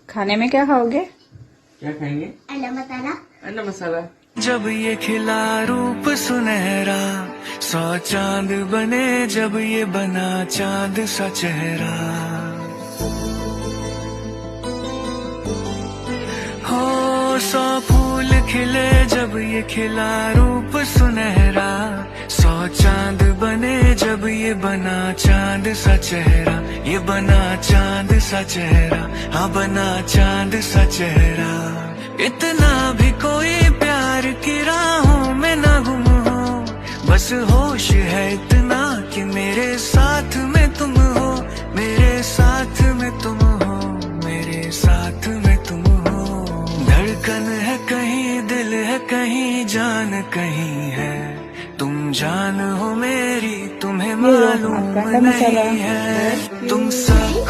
खाने में क्या खाओगे? क्या खाएंगे? अंडा मसाला। अंडा मसाला। जब ये खिला रूप सुनहरा, 100 चांद बने जब ये बना चांद सा चेहरा। हो 100 फूल खिले जब ये खिला रूप सुनहरा, 100 चांद बने जब ये बना चांद सा चेहरा। ये बना चांद सा चेहरा, हाँ बना चांद सा चेहरा। इतना भी कोई प्यार की राहों में ना गुम हो, बस होश है इतना कि मेरे साथ में तुम हो, मेरे साथ में तुम हो, मेरे साथ में तुम हो। धड़कन है कहीं, दिल है कहीं, जान कहीं है। तुम जान हो मेरी, तुम्हें मालूम नहीं है। तुम सब